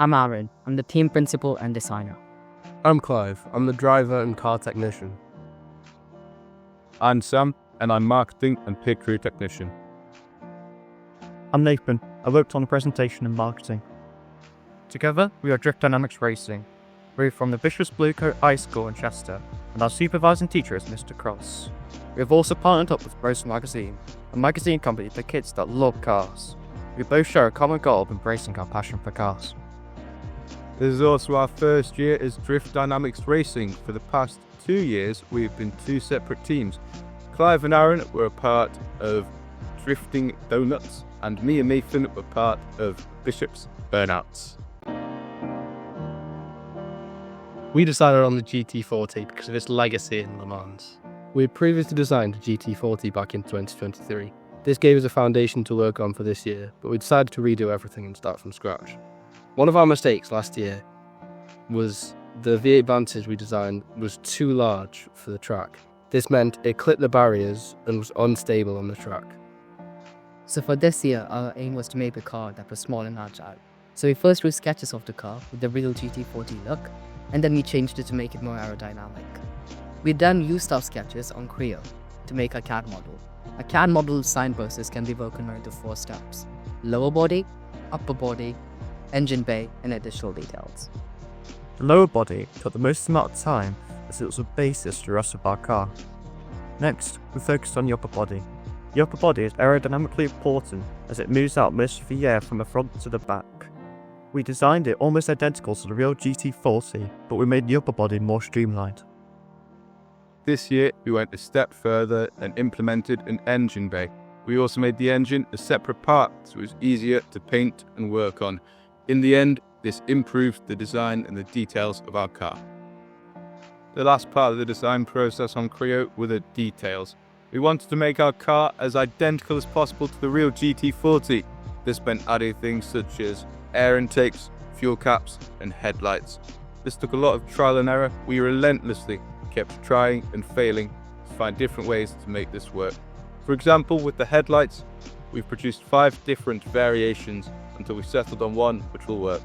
I'm Aaron. I'm the team principal and designer. I'm Clive. I'm the driver and car technician. I'm Sam, and I'm marketing and pit crew technician. I'm Nathan. I worked on presentation and marketing. Together, we are Drift Dynamics Racing. We're from the Bishop's Bluecoat High School in Chester, and our supervising teacher is Mr. Cross. We have also partnered up with Rose Magazine, a magazine company for kids that love cars. We both share a common goal of embracing our passion for cars. This is also our first year as Drift Dynamics Racing. For the past 2 years, we've been 2 separate teams. Clive and Aaron were a part of Drifting Donuts, and me and Nathan were part of Bishop's Burnouts. We decided on the GT40 because of its legacy in Le Mans. We had previously designed a GT40 back in 2023. This gave us a foundation to work on for this year, but we decided to redo everything and start from scratch. One of our mistakes last year was the V8 Vantage we designed was too large for the track. This meant it clipped the barriers and was unstable on the track. So for this year, our aim was to make a car that was small and agile. So we first drew sketches of the car with the real GT40 look, and then we changed it to make it more aerodynamic. We then used our sketches on Creo to make a CAD model. A CAD model design process can be broken into 4 steps: lower body, upper body, engine bay, and additional details. The lower body took the most amount of time as it was a basis to the rest of our car. Next, we focused on the upper body. The upper body is aerodynamically important as it moves out most of the air from the front to the back. We designed it almost identical to the real GT40, but we made the upper body more streamlined. This year, we went a step further and implemented an engine bay. We also made the engine a separate part so it was easier to paint and work on. In the end, this improved the design and the details of our car. The last part of the design process on Creo were the details. We wanted to make our car as identical as possible to the real GT40. This meant adding things such as air intakes, fuel caps, and headlights. This took a lot of trial and error. We relentlessly kept trying and failing to find different ways to make this work. For example, with the headlights, we've produced 5 different variations until we settled on one which will work.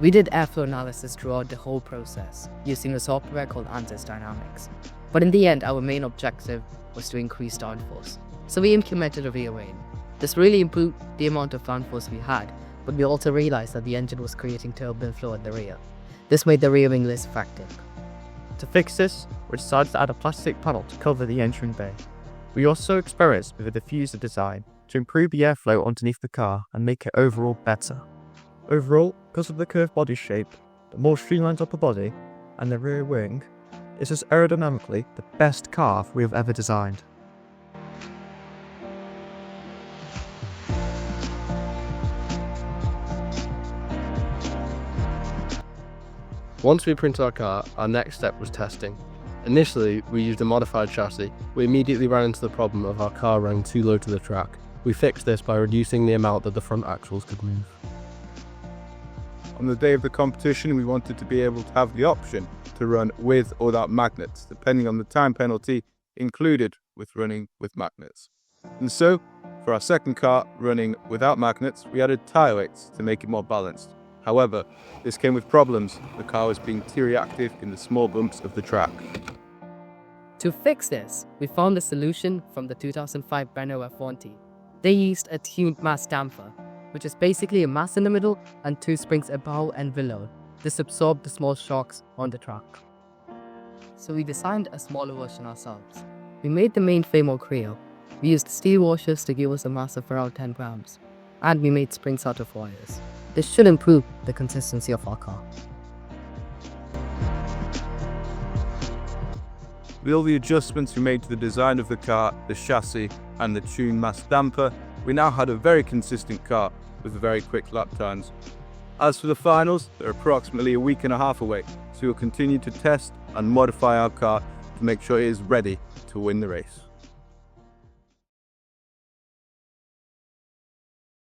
We did airflow analysis throughout the whole process using a software called Ansys Dynamics. But in the end, our main objective was to increase downforce. So we implemented a rear wing. This really improved the amount of downforce we had, but we also realized that the engine was creating turbulent flow at the rear. This made the rear wing less effective. To fix this, we decided to add a plastic panel to cover the engine bay. We also experimented with a diffuser design to improve the airflow underneath the car and make it overall better. Overall, because of the curved body shape, the more streamlined upper body, and the rear wing, this is aerodynamically the best car we have ever designed. Once we printed our car, our next step was testing. Initially, we used a modified chassis. We immediately ran into the problem of our car running too low to the track. We fixed this by reducing the amount that the front axles could move. On the day of the competition, we wanted to be able to have the option to run with or without magnets, depending on the time penalty included with running with magnets. And so, for our second car running without magnets, we added tyre weights to make it more balanced. However, this came with problems. The car was being too reactive in the small bumps of the track. To fix this, we found a solution from the 2005 Renault F1. They used a tuned mass damper, which is basically a mass in the middle and 2 springs above and below. This absorbed the small shocks on the track. So we designed a smaller version ourselves. We made the main frame of Creo. We used steel washers to give us a mass of around 10 grams. And we made springs out of wires. This should improve the consistency of our car. With all the adjustments we made to the design of the car, the chassis, and the tuned mass damper, we now had a very consistent car with very quick lap times. As for the finals, they're approximately a week and a half away, so we'll continue to test and modify our car to make sure it is ready to win the race.